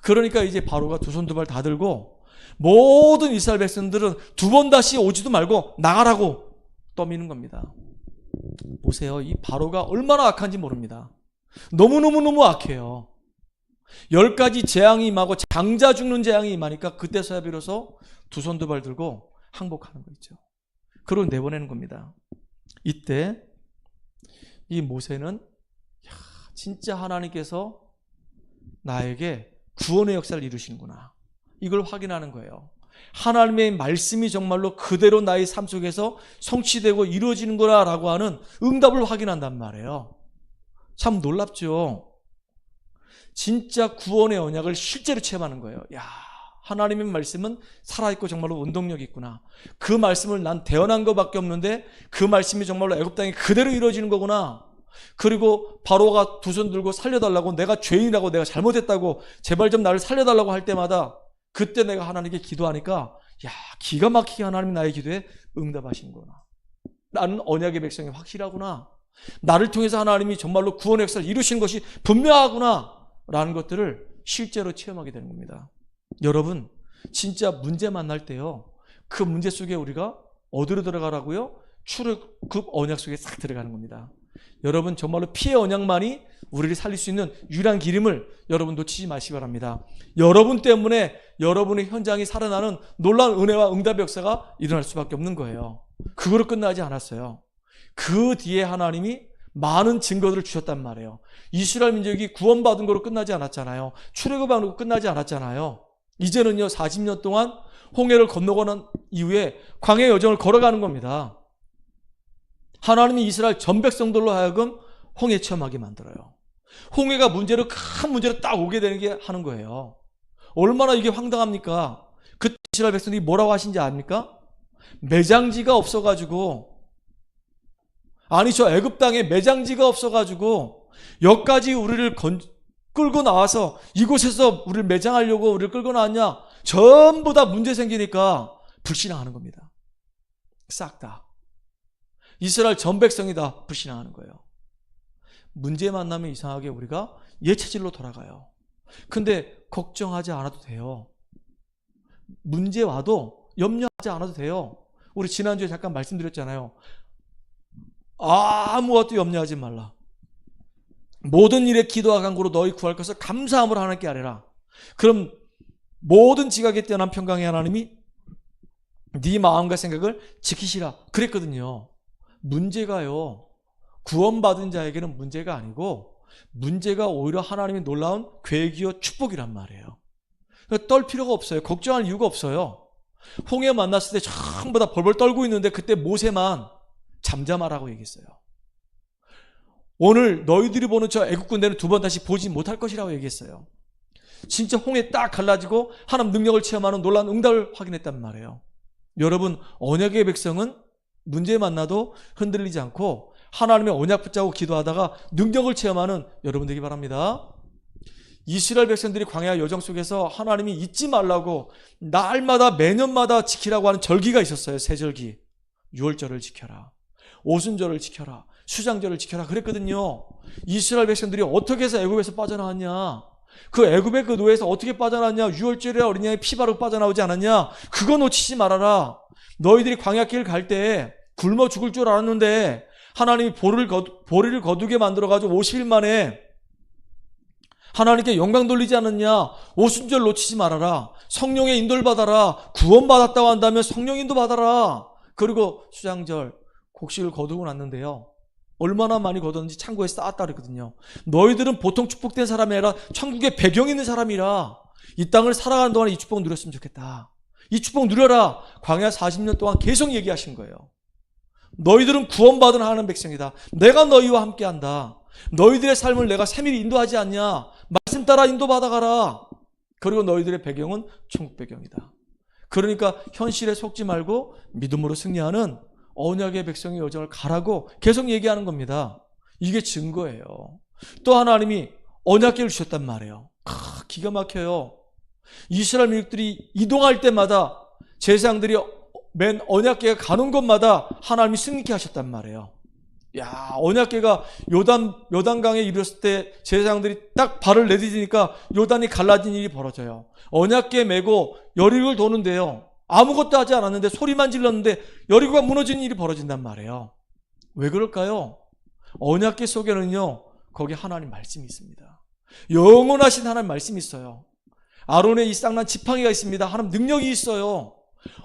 그러니까 이제 바로가 두 손 두 발 다 들고 모든 이스라엘 백성들은 두 번 다시 오지도 말고 나가라고 떠미는 겁니다. 보세요, 이 바로가 얼마나 악한지 모릅니다. 너무너무 악해요. 10가지 재앙이 임하고 장자 죽는 재앙이 임하니까 그때서야 비로소 두 손 두 발 들고 항복하는 거 있죠. 그리고 내보내는 겁니다. 이때 이 모세는 진짜 하나님께서 나에게 구원의 역사를 이루시는구나, 이걸 확인하는 거예요. 하나님의 말씀이 정말로 그대로 나의 삶 속에서 성취되고 이루어지는 거라고 하는 응답을 확인한단 말이에요. 참 놀랍죠. 진짜 구원의 언약을 실제로 체험하는 거예요. 야, 하나님의 말씀은 살아있고 정말로 운동력이 있구나. 그 말씀을 난 대언한 것밖에 없는데 그 말씀이 정말로 애굽 땅에 그대로 이루어지는 거구나. 그리고 바로가 두 손 들고 살려달라고, 내가 죄인이라고, 내가 잘못했다고, 제발 좀 나를 살려달라고 할 때마다 그때 내가 하나님께 기도하니까 야, 기가 막히게 하나님이 나의 기도에 응답하시는구나. 나는 언약의 백성이 확실하구나. 나를 통해서 하나님이 정말로 구원의 역사를 이루신 것이 분명하구나 라는 것들을 실제로 체험하게 되는 겁니다. 여러분, 진짜 문제 만날 때요, 그 문제 속에 우리가 어디로 들어가라고요? 출애굽 언약 속에 싹 들어가는 겁니다. 여러분, 정말로 피의 언약만이 우리를 살릴 수 있는 유일한 길임을 여러분 놓치지 마시기 바랍니다. 여러분 때문에 여러분의 현장이 살아나는 놀라운 은혜와 응답의 역사가 일어날 수밖에 없는 거예요. 그거로 끝나지 않았어요. 그 뒤에 하나님이 많은 증거들을 주셨단 말이에요. 이스라엘 민족이 구원받은 거로 끝나지 않았잖아요. 출애굽한 거로 끝나지 않았잖아요. 이제는요, 40년 동안 홍해를 건너가는 이후에 광야의 여정을 걸어가는 겁니다. 하나님이 이스라엘 전 백성들로 하여금 홍해 체험하게 만들어요. 홍해가 큰 문제로 딱 오게 되는 게 하는 거예요. 얼마나 이게 황당합니까? 그때 이스라엘 백성들이 뭐라고 하신지 압니까? 매장지가 없어가지고, 아니 저 애굽 땅에 매장지가 없어가지고 여기까지 우리를 끌고 나와서 이곳에서 우리를 매장하려고 우리를 끌고 나왔냐? 전부 다 문제 생기니까 불신앙하는 겁니다. 싹 다. 이스라엘 전 백성이 다 불신앙하는 거예요. 문제 만나면 이상하게 우리가 예체질로 돌아가요. 근데 걱정하지 않아도 돼요. 문제 와도 염려하지 않아도 돼요. 우리 지난주에 잠깐 말씀드렸잖아요. 아무것도 염려하지 말라. 모든 일에 기도와 간구로 너희 구할 것을 감사함으로 하나님께 아뢰라. 그럼 모든 지각에 뛰어난 평강의 하나님이 네 마음과 생각을 지키시라 그랬거든요. 문제가요, 구원받은 자에게는 문제가 아니고 문제가 오히려 하나님의 놀라운 계획이요 축복이란 말이에요. 그러니까 떨 필요가 없어요. 걱정할 이유가 없어요. 홍해 만났을 때 전부 다 벌벌 떨고 있는데 그때 모세만 잠잠하라고 얘기했어요. 오늘 너희들이 보는 저 애국 군대는 두 번 다시 보지 못할 것이라고 얘기했어요. 진짜 홍해 딱 갈라지고 하나님 능력을 체험하는 놀라운 응답을 확인했단 말이에요. 여러분, 언약의 백성은 문제 만나도 흔들리지 않고 하나님의 언약 붙잡고 기도하다가 능력을 체험하는 여러분 되기 바랍니다. 이스라엘 백성들이 광야 여정 속에서 하나님이 잊지 말라고 날마다 매년마다 지키라고 하는 절기가 있었어요. 세절기. 유월절을 지켜라, 오순절을 지켜라, 수장절을 지켜라 그랬거든요. 이스라엘 백성들이 어떻게 해서 애굽에서 빠져나왔냐? 그 애굽의 그 노예에서 어떻게 빠져나왔냐? 유월절에 어린 양의 피 바르고 빠져나오지 않았냐? 그거 놓치지 말아라. 너희들이 광야길 갈 때 굶어 죽을 줄 알았는데 하나님이 보리를 거두게 만들어가지고 50일 만에 하나님께 영광 돌리지 않았냐? 오순절 놓치지 말아라. 성령의 인도를 받아라. 구원받았다고 한다면 성령 인도 받아라. 그리고 수장절 곡식을 거두고 났는데요, 얼마나 많이 거뒀는지 창고에 쌓았다 그랬거든요. 너희들은 보통 축복된 사람이 아니라 천국의 배경이 있는 사람이라 이 땅을 살아가는 동안 이 축복 누렸으면 좋겠다. 이 축복 누려라. 광야 40년 동안 계속 얘기하신 거예요. 너희들은 구원받은 하나님 백성이다. 내가 너희와 함께한다. 너희들의 삶을 내가 세밀히 인도하지 않냐? 말씀 따라 인도받아가라. 그리고 너희들의 배경은 천국 배경이다. 그러니까 현실에 속지 말고 믿음으로 승리하는 언약의 백성의 여정을 가라고 계속 얘기하는 겁니다. 이게 증거예요. 또 하나님이 언약궤를 주셨단 말이에요. 기가 막혀요. 이스라엘 민족들이 이동할 때마다 제사장들이 맨 언약궤가 가는 곳마다 하나님이 승리케 하셨단 말이에요. 야, 언약궤가 요단강에 이르렀을 때 제사장들이 딱 발을 내디디니까 요단이 갈라진 일이 벌어져요. 언약궤 메고 여리고를 도는데요, 아무것도 하지 않았는데 소리만 질렀는데 여리고가 무너지는 일이 벌어진단 말이에요. 왜 그럴까요? 언약궤 속에는요, 거기 하나님 말씀이 있습니다. 영원하신 하나님 말씀이 있어요. 아론의 이 쌍난 지팡이가 있습니다. 하나님 능력이 있어요.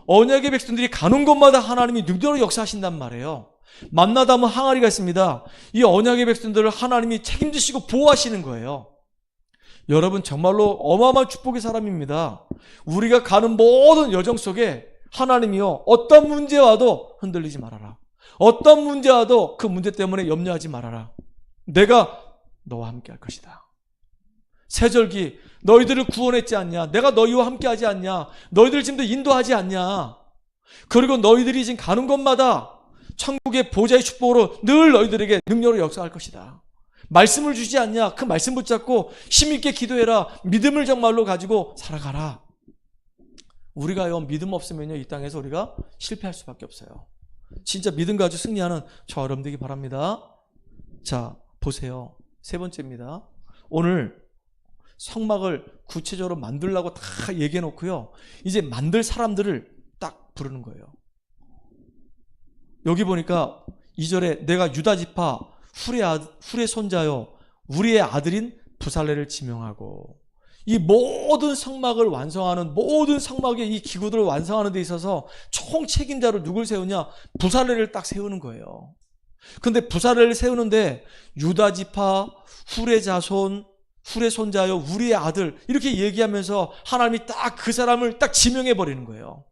언약의 백성들이 가는 곳마다 하나님이 능력으로 역사하신단 말이에요. 만나다 보면 항아리가 있습니다. 이 언약의 백성들을 하나님이 책임지시고 보호하시는 거예요. 여러분 정말로 어마어마한 축복의 사람입니다. 우리가 가는 모든 여정 속에 하나님이요, 어떤 문제 와도 흔들리지 말아라. 어떤 문제 와도 그 문제 때문에 염려하지 말아라. 내가 너와 함께 할 것이다. 새절기 너희들을 구원했지 않냐? 내가 너희와 함께 하지 않냐? 너희들 지금도 인도하지 않냐? 그리고 너희들이 지금 가는 곳마다 천국의 보좌의 축복으로 늘 너희들에게 능력으로 역사할 것이다. 말씀을 주지 않냐? 그 말씀 붙잡고 힘있게 기도해라. 믿음을 정말로 가지고 살아가라. 우리가요, 믿음 없으면요, 이 땅에서 우리가 실패할 수밖에 없어요. 진짜 믿음 가지고 승리하는 저 여러분 되기 바랍니다. 자, 보세요. 세 번째입니다. 오늘 성막을 구체적으로 만들라고 다 얘기해 놓고요, 이제 만들 사람들을 딱 부르는 거예요. 여기 보니까 2절에 내가 유다 지파 훌의 손자요 우리의 아들인 부살레를 지명하고, 이 모든 성막을 완성하는, 모든 성막의 이 기구들을 완성하는 데 있어서 총 책임자로 누굴 세우냐? 부살레를 딱 세우는 거예요. 근데 부살레를 세우는데 유다 지파 훌의 자손, 훌의 손자요 우리의 아들, 이렇게 얘기하면서 하나님이 딱 그 사람을 딱 지명해 버리는 거예요.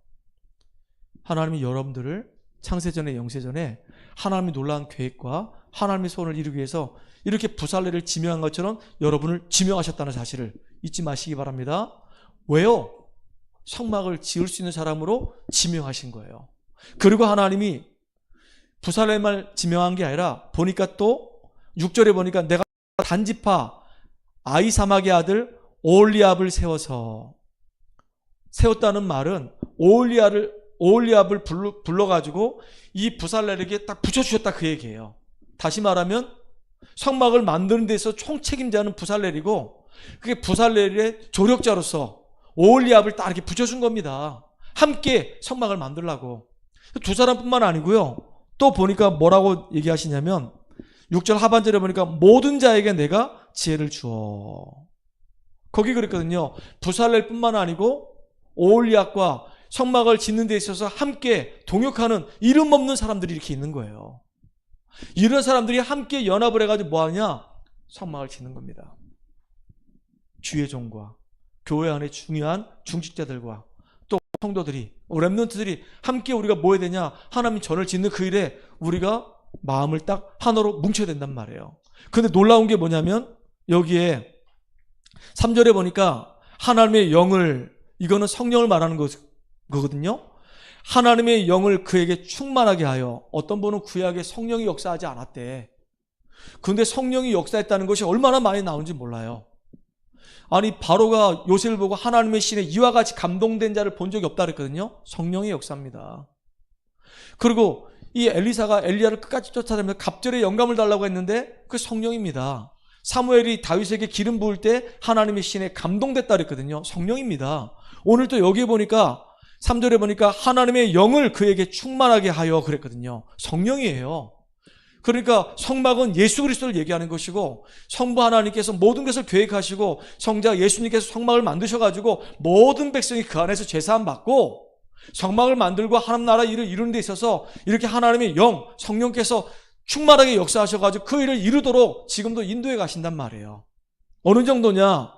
하나님이 여러분들을 창세전에 영세전에 하나님의 놀라운 계획과 하나님의 소원을 이루기 위해서 이렇게 부살레를 지명한 것처럼 여러분을 지명하셨다는 사실을 잊지 마시기 바랍니다. 왜요? 성막을 지을 수 있는 사람으로 지명하신 거예요. 그리고 하나님이 부살레만 지명한 게 아니라 보니까 또 6절에 보니까 내가 단지파 아히사막의 아들 오홀리압을 세웠다는 말은 오홀리압을 불러가지고 이 부살레에게 딱 붙여주셨다, 그 얘기예요. 다시 말하면 성막을 만드는 데서 총책임자는 부살렐이고, 그게 부살렐의 조력자로서 오홀리압을 딱 이렇게 붙여준 겁니다. 함께 성막을 만들라고. 두 사람뿐만 아니고요, 또 보니까 뭐라고 얘기하시냐면 6절 하반절에 보니까 모든 자에게 내가 지혜를 주어. 거기 그랬거든요. 부살렐뿐만 아니고 오홀리압과 성막을 짓는 데 있어서 함께 동역하는 이름 없는 사람들이 이렇게 있는 거예요. 이런 사람들이 함께 연합을 해가지고 뭐하냐? 성막을 짓는 겁니다. 주의 종과 교회 안에 중요한 중직자들과 또 성도들이, 렘넌트들이 함께 우리가 뭐 해야 되냐? 하나님 전을 짓는 그 일에 우리가 마음을 딱 하나로 뭉쳐야 된단 말이에요. 근데 놀라운 게 뭐냐면 여기에 3절에 보니까 하나님의 영을, 이거는 성령을 말하는 거거든요. 하나님의 영을 그에게 충만하게 하여. 어떤 분은 구약에 성령이 역사하지 않았대. 그런데 성령이 역사했다는 것이 얼마나 많이 나오는지 몰라요. 아니, 바로가 요셉을 보고 하나님의 신에 이와 같이 감동된 자를 본 적이 없다 그랬거든요. 성령의 역사입니다. 그리고 이 엘리사가 엘리야를 끝까지 쫓아다니면서 갑절에 영감을 달라고 했는데 그 성령입니다. 사무엘이 다윗에게 기름 부을 때 하나님의 신에 감동됐다 그랬거든요. 성령입니다. 오늘 또 여기에 보니까 3절에 보니까 하나님의 영을 그에게 충만하게 하여 그랬거든요. 성령이에요. 그러니까 성막은 예수 그리스도를 얘기하는 것이고, 성부 하나님께서 모든 것을 계획하시고 성자 예수님께서 성막을 만드셔가지고 모든 백성이 그 안에서 죄사함 받고 성막을 만들고 하나님 나라 일을 이루는 데 있어서 이렇게 하나님의 영, 성령께서 충만하게 역사하셔가지고 그 일을 이루도록 지금도 인도해 가신단 말이에요. 어느 정도냐?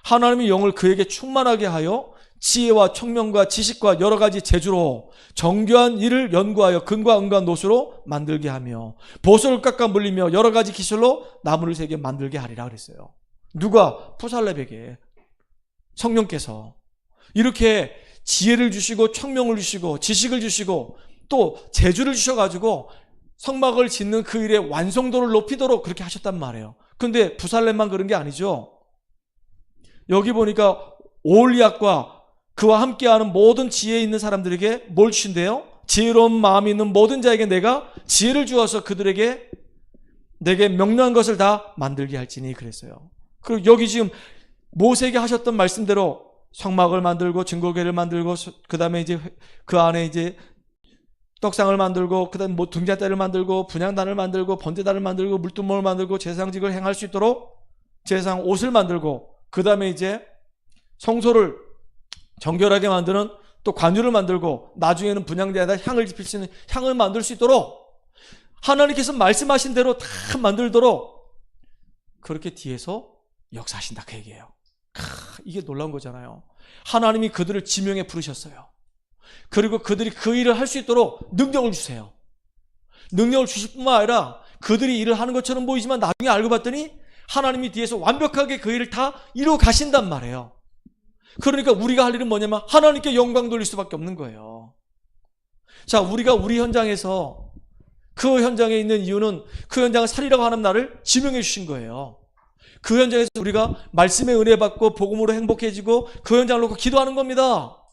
하나님의 영을 그에게 충만하게 하여 지혜와 청명과 지식과 여러 가지 재주로 정교한 일을 연구하여 금과 은과 노수로 만들게 하며 보석을 깎아 물리며 여러 가지 기술로 나무를 새겨 만들게 하리라 그랬어요. 누가? 부살렙에게 성령께서 이렇게 지혜를 주시고 청명을 주시고 지식을 주시고 또 재주를 주셔가지고 성막을 짓는 그 일의 완성도를 높이도록 그렇게 하셨단 말이에요. 그런데 부살렙만 그런 게 아니죠. 여기 보니까 오홀리압과 그와 함께하는 모든 지혜 있는 사람들에게 뭘 주신대요? 지혜로운 마음이 있는 모든 자에게 내가 지혜를 주어서 그들에게 내게 명료한 것을 다 만들게 할지니 그랬어요. 그리고 여기 지금 모세에게 하셨던 말씀대로 성막을 만들고 증거궤를 만들고 그 다음에 이제 그 안에 이제 떡상을 만들고 그 다음에 뭐 등잔대를 만들고 분향단을 만들고 번제단을 만들고 물두멍을 만들고 제사장직을 행할 수 있도록 제사장 옷을 만들고 그 다음에 이제 성소를 정결하게 만드는 또 관유를 만들고 나중에는 분향대에다 향을 지필 수 있는 향을 만들 수 있도록 하나님께서 말씀하신 대로 다 만들도록 그렇게 뒤에서 역사하신다 그 얘기예요. 이게 놀라운 거잖아요. 하나님이 그들을 지명해 부르셨어요. 그리고 그들이 그 일을 할 수 있도록 능력을 주세요. 능력을 주실 뿐만 아니라 그들이 일을 하는 것처럼 보이지만 나중에 알고 봤더니 하나님이 뒤에서 완벽하게 그 일을 다 이루어 가신단 말이에요. 그러니까 우리가 할 일은 뭐냐면 하나님께 영광 돌릴 수밖에 없는 거예요. 자, 우리가 우리 현장에서 그 현장에 있는 이유는 그 현장을 살리라고 하는 나를 지명해 주신 거예요. 그 현장에서 우리가 말씀의 은혜 받고 복음으로 행복해지고 그 현장을 놓고 기도하는 겁니다.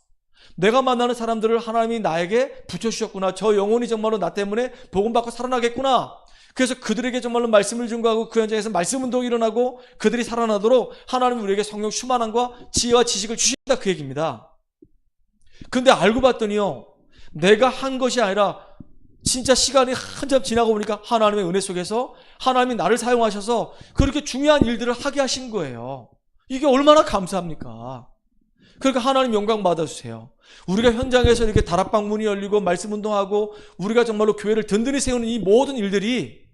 내가 만나는 사람들을 하나님이 나에게 붙여주셨구나. 저 영혼이 정말로 나 때문에 복음 받고 살아나겠구나. 그래서 그들에게 정말로 말씀을 증거하고 그 현장에서 말씀 운동이 일어나고 그들이 살아나도록 하나님이 우리에게 성령 충만함과 지혜와 지식을 주신다 그 얘기입니다. 근데 알고 봤더니요, 내가 한 것이 아니라 진짜 시간이 한참 지나고 보니까 하나님의 은혜 속에서 하나님이 나를 사용하셔서 그렇게 중요한 일들을 하게 하신 거예요. 이게 얼마나 감사합니까? 그러니까 하나님 영광 받아주세요. 우리가 현장에서 이렇게 다락방 문이 열리고 말씀 운동하고 우리가 정말로 교회를 든든히 세우는 이 모든 일들이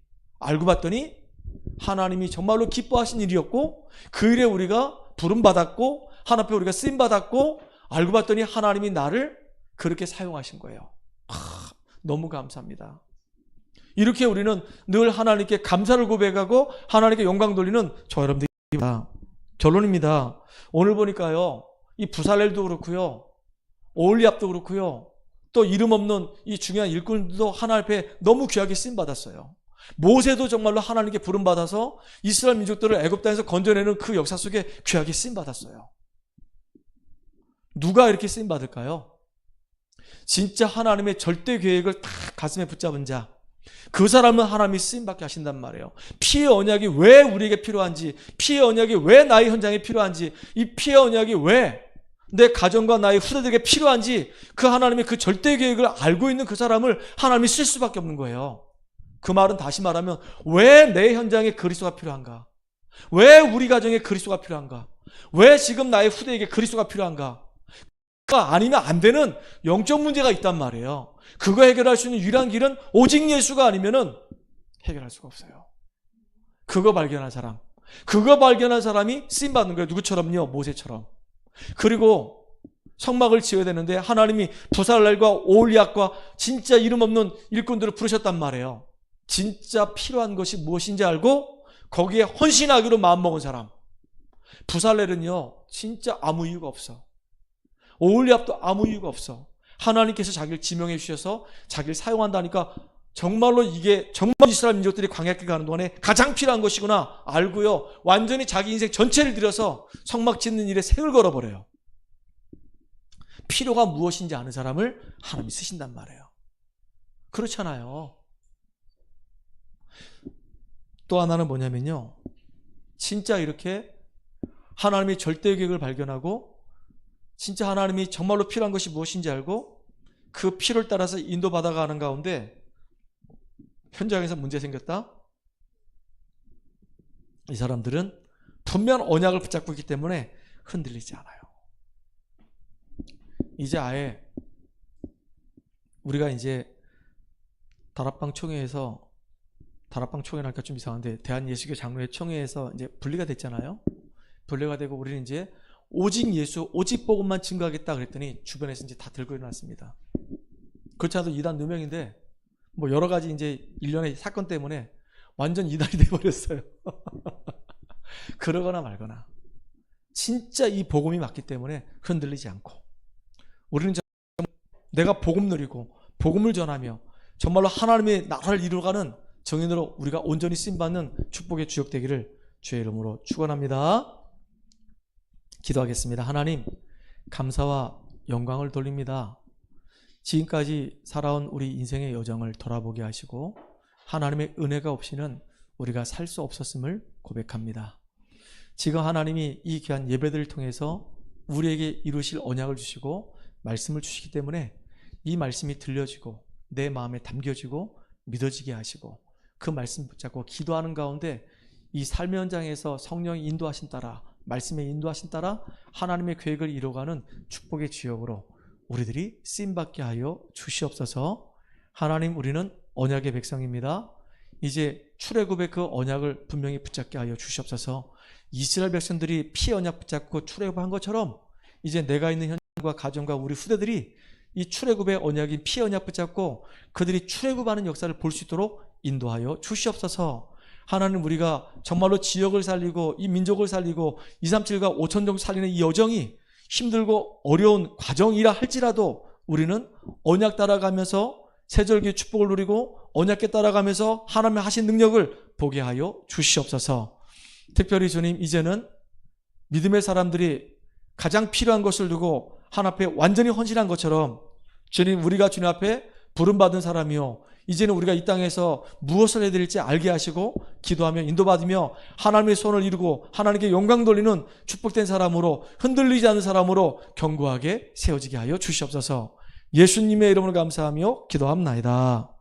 알고 봤더니 하나님이 정말로 기뻐하신 일이었고 그 일에 우리가 부름받았고 하나님 앞에 우리가 쓰임받았고 알고 봤더니 하나님이 나를 그렇게 사용하신 거예요. 너무 감사합니다. 이렇게 우리는 늘 하나님께 감사를 고백하고 하나님께 영광 돌리는 저 여러분들입니다. 결론입니다. 오늘 보니까요, 이 부살렐도 그렇고요, 오홀리압도 그렇고요, 또 이름 없는 이 중요한 일꾼들도 하나님 앞에 너무 귀하게 쓰임받았어요. 모세도 정말로 하나님께 부름받아서 이스라엘 민족들을 애굽 땅에서 건져내는 그 역사 속에 귀하게 쓰임받았어요. 누가 이렇게 쓰임받을까요? 진짜 하나님의 절대 계획을 다 가슴에 붙잡은 자, 그 사람은 하나님이 쓰임받게 하신단 말이에요. 피의 언약이 왜 우리에게 필요한지, 피의 언약이 왜 나의 현장에 필요한지, 이 피의 언약이 왜 내 가정과 나의 후대들에게 필요한지 그 하나님의 그 절대 계획을 알고 있는 그 사람을 하나님이 쓸 수밖에 없는 거예요. 그 말은 다시 말하면 왜 내 현장에 그리스도가 필요한가? 왜 우리 가정에 그리스도가 필요한가? 왜 지금 나의 후대에게 그리스도가 필요한가? 아니면 안 되는 영적 문제가 있단 말이에요. 그거 해결할 수 있는 유일한 길은 오직 예수가 아니면은 해결할 수가 없어요. 그거 발견한 사람이 쓰임받는 거예요. 누구처럼요? 모세처럼. 그리고 성막을 지어야 되는데 하나님이 부살렐과 오홀리압과 진짜 이름 없는 일꾼들을 부르셨단 말이에요. 진짜 필요한 것이 무엇인지 알고 거기에 헌신하기로 마음먹은 사람. 부살렐은요, 진짜 아무 이유가 없어. 오홀리압도 아무 이유가 없어. 하나님께서 자기를 지명해 주셔서 자기를 사용한다니까 정말로 이게 정말 이스라엘 민족들이 광야길 가는 동안에 가장 필요한 것이구나 알고요, 완전히 자기 인생 전체를 들여서 성막 짓는 일에 생을 걸어버려요. 필요가 무엇인지 아는 사람을 하나님이 쓰신단 말이에요. 그렇잖아요. 또 하나는 뭐냐면요, 진짜 이렇게 하나님의 절대 계획을 발견하고 진짜 하나님이 정말로 필요한 것이 무엇인지 알고 그 필요를 따라서 인도받아가는 가운데 현장에서 문제 생겼다? 이 사람들은 분명 언약을 붙잡고 있기 때문에 흔들리지 않아요. 이제 아예 우리가 이제 다락방 총회에서, 다락방 총회랄까 좀 이상한데 대한예수교 장로회 총회에서 이제 분리가 됐잖아요. 분리가 되고 우리는 이제 오직 예수, 오직 복음만 증거하겠다 그랬더니 주변에서 이제 다 들고 일어났습니다. 그렇지 않아도 이단 누명인데 뭐 여러 가지 이제 일련의 사건 때문에 완전 이단이 돼버렸어요. 그러거나 말거나 진짜 이 복음이 맞기 때문에 흔들리지 않고 우리는 내가 복음 누리고 복음을 전하며 정말로 하나님의 나라를 이루어가는 정인으로 우리가 온전히 쓰임받는 축복의 주역 되기를 주의 이름으로 축원합니다. 기도하겠습니다. 하나님, 감사와 영광을 돌립니다. 지금까지 살아온 우리 인생의 여정을 돌아보게 하시고 하나님의 은혜가 없이는 우리가 살 수 없었음을 고백합니다. 지금 하나님이 이 귀한 예배들을 통해서 우리에게 이루실 언약을 주시고 말씀을 주시기 때문에 이 말씀이 들려지고 내 마음에 담겨지고 믿어지게 하시고 그 말씀 붙잡고 기도하는 가운데 이 삶의 현장에서 성령의 인도하신 따라, 말씀의 인도하신 따라 하나님의 계획을 이루어가는 축복의 주역으로 우리들이 쓰임받게 하여 주시옵소서. 하나님, 우리는 언약의 백성입니다. 이제 출애굽의 그 언약을 분명히 붙잡게 하여 주시옵소서. 이스라엘 백성들이 피 언약 붙잡고 출애굽한 것처럼 이제 내가 있는 현장과 가정과 우리 후대들이 이 출애굽의 언약인 피 언약 붙잡고 그들이 출애굽하는 역사를 볼 수 있도록 인도하여 주시옵소서. 하나님, 우리가 정말로 지역을 살리고 이 민족을 살리고 237과 5천 정도 살리는 이 여정이 힘들고 어려운 과정이라 할지라도 우리는 언약 따라가면서 세절기의 축복을 누리고 언약께 따라가면서 하나님의 하신 능력을 보게 하여 주시옵소서. 특별히 주님, 이제는 믿음의 사람들이 가장 필요한 것을 두고 하나님 앞에 완전히 헌신한 것처럼 주님, 우리가 주님 앞에 부름받은 사람이요, 이제는 우리가 이 땅에서 무엇을 해야 될지 알게 하시고 기도하며 인도받으며 하나님의 손을 이루고 하나님께 영광 돌리는 축복된 사람으로, 흔들리지 않는 사람으로 견고하게 세워지게 하여 주시옵소서. 예수님의 이름으로 감사하며 기도합나이다.